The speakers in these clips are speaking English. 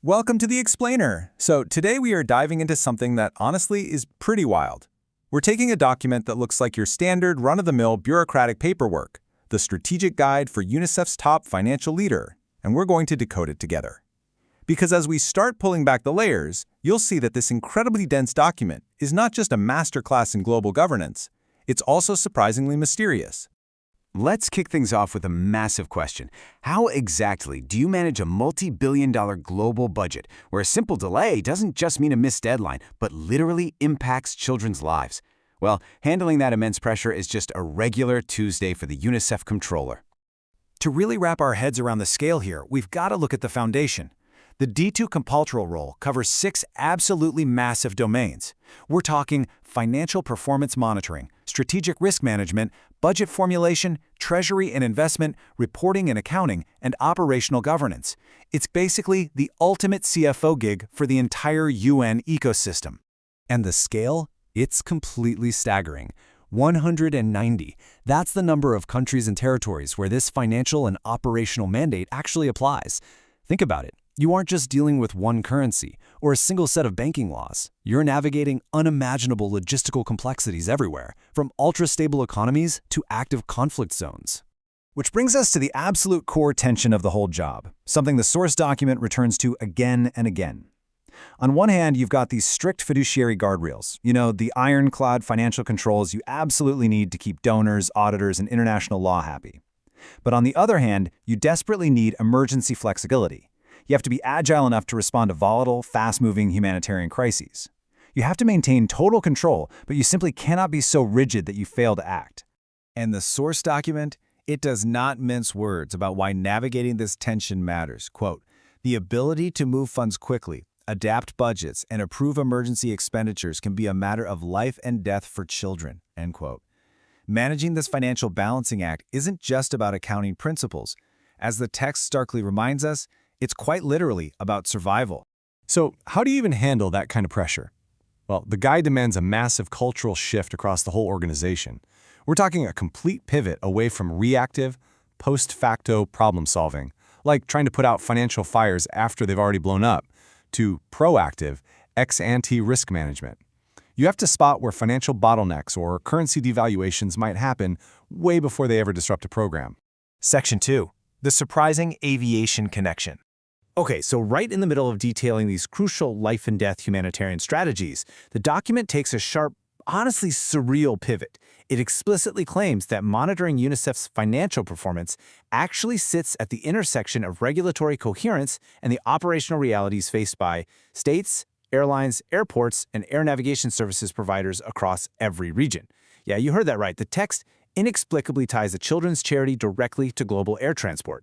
Welcome to the Explainer. So today we are diving into something that honestly is pretty wild. We're taking a document that looks like your standard run-of-the-mill bureaucratic paperwork, the Strategic Guide for UNICEF's top financial leader, and we're going to decode it together. Because as we start pulling back the layers, you'll see that this incredibly dense document is not just a masterclass in global governance, it's also surprisingly mysterious. Let's kick things off with a massive question. How exactly do you manage a multi-billion-dollar global budget where a simple delay doesn't just mean a missed deadline, but literally impacts children's lives? Well, handling that immense pressure is just a regular Tuesday for the UNICEF Comptroller. To really wrap our heads around the scale here, we've got to look at the foundation. The D2 Comptroller role covers 6 absolutely massive domains. We're talking financial performance monitoring, strategic risk management, budget formulation, treasury and investment, reporting and accounting, and operational governance. It's basically the ultimate CFO gig for the entire UN ecosystem. And the scale? It's completely staggering. 190. That's the number of countries and territories where this financial and operational mandate actually applies. Think about it. You aren't just dealing with one currency or a single set of banking laws. You're navigating unimaginable logistical complexities everywhere, from ultra-stable economies to active conflict zones. Which brings us to the absolute core tension of the whole job, something the source document returns to again and again. On one hand, you've got these strict fiduciary guardrails, the ironclad financial controls you absolutely need to keep donors, auditors, and international law happy. But on the other hand, you desperately need emergency flexibility. You have to be agile enough to respond to volatile, fast-moving humanitarian crises. You have to maintain total control, but you simply cannot be so rigid that you fail to act. And the source document, it does not mince words about why navigating this tension matters. Quote, "The ability to move funds quickly, adapt budgets, and approve emergency expenditures can be a matter of life and death for children." End quote. Managing this financial balancing act isn't just about accounting principles. As the text starkly reminds us, it's quite literally about survival. So how do you even handle that kind of pressure? Well, the guide demands a massive cultural shift across the whole organization. We're talking a complete pivot away from reactive, post-facto problem solving, like trying to put out financial fires after they've already blown up, to proactive, ex-ante risk management. You have to spot where financial bottlenecks or currency devaluations might happen way before they ever disrupt a program. Section 2. The surprising aviation connection. Okay, so right in the middle of detailing these crucial life-and-death humanitarian strategies, the document takes a sharp, honestly surreal pivot. It explicitly claims that monitoring UNICEF's financial performance actually sits at the intersection of regulatory coherence and the operational realities faced by states, airlines, airports, and air navigation services providers across every region. Yeah, you heard that right. The text inexplicably ties a children's charity directly to global air transport.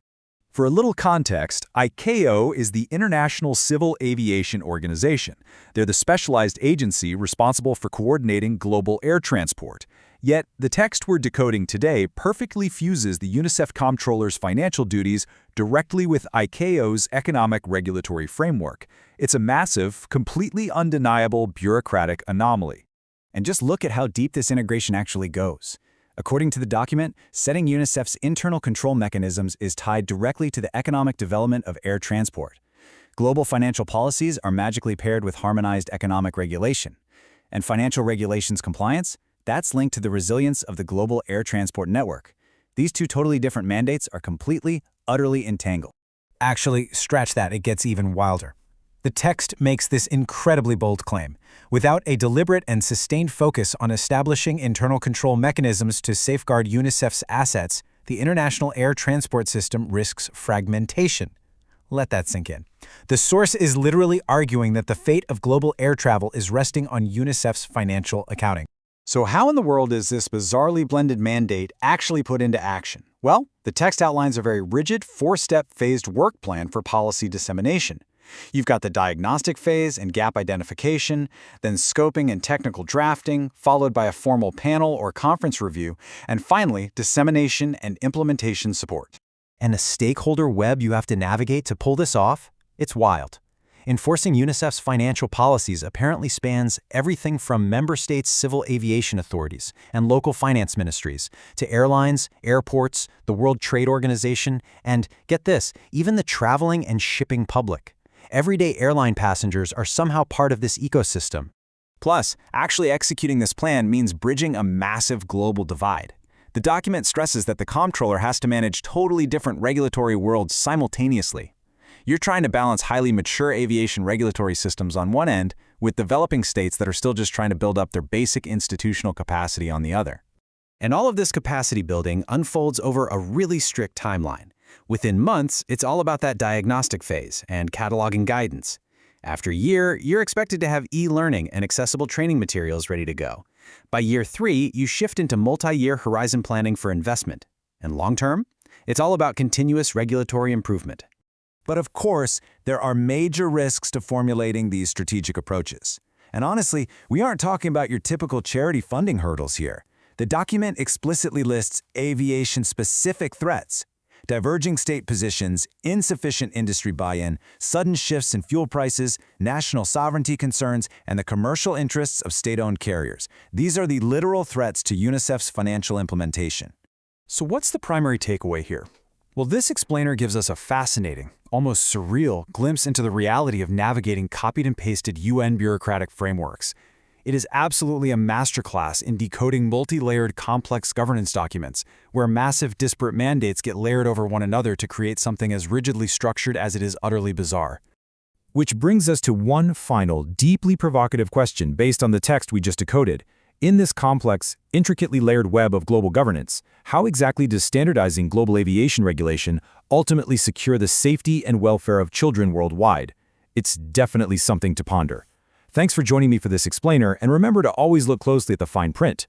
For a little context, ICAO is the International Civil Aviation Organization. They're the specialized agency responsible for coordinating global air transport. Yet, the text we're decoding today perfectly fuses the UNICEF Comptroller's financial duties directly with ICAO's economic regulatory framework. It's a massive, completely undeniable bureaucratic anomaly. And just look at how deep this integration actually goes. According to the document, setting UNICEF's internal control mechanisms is tied directly to the economic development of air transport. Global financial policies are magically paired with harmonized economic regulation. And financial regulations compliance, that's linked to the resilience of the global air transport network. These two totally different mandates are completely, utterly entangled. Actually, scratch that, it gets even wilder. The text makes this incredibly bold claim. Without a deliberate and sustained focus on establishing internal control mechanisms to safeguard UNICEF's assets, the international air transport system risks fragmentation. Let that sink in. The source is literally arguing that the fate of global air travel is resting on UNICEF's financial accounting. So how in the world is this bizarrely blended mandate actually put into action? Well, the text outlines a very rigid, 4-step phased work plan for policy dissemination. You've got the diagnostic phase and gap identification, then scoping and technical drafting, followed by a formal panel or conference review, and finally, dissemination and implementation support. And the stakeholder web you have to navigate to pull this off? It's wild. Enforcing UNICEF's financial policies apparently spans everything from member states' civil aviation authorities and local finance ministries to airlines, airports, the World Trade Organization, and, get this, even the traveling and shipping public. Everyday airline passengers are somehow part of this ecosystem. Plus, actually executing this plan means bridging a massive global divide. The document stresses that the Comptroller has to manage totally different regulatory worlds simultaneously. You're trying to balance highly mature aviation regulatory systems on one end with developing states that are still just trying to build up their basic institutional capacity on the other. And all of this capacity building unfolds over a really strict timeline. Within months, it's all about that diagnostic phase and cataloging guidance. After a year, you're expected to have e-learning and accessible training materials ready to go. By year 3, you shift into multi-year horizon planning for investment. And long-term, it's all about continuous regulatory improvement. But of course, there are major risks to formulating these strategic approaches. And honestly, we aren't talking about your typical charity funding hurdles here. The document explicitly lists aviation-specific threats: diverging state positions, insufficient industry buy-in, sudden shifts in fuel prices, national sovereignty concerns, and the commercial interests of state-owned carriers. These are the literal threats to UNICEF's financial implementation. So what's the primary takeaway here? Well, this explainer gives us a fascinating, almost surreal glimpse into the reality of navigating copied and pasted UN bureaucratic frameworks. It is absolutely a masterclass in decoding multi-layered complex governance documents, where massive disparate mandates get layered over one another to create something as rigidly structured as it is utterly bizarre. Which brings us to one final, deeply provocative question based on the text we just decoded. In this complex, intricately layered web of global governance, how exactly does standardizing global aviation regulation ultimately secure the safety and welfare of children worldwide? It's definitely something to ponder. Thanks for joining me for this explainer, and remember to always look closely at the fine print.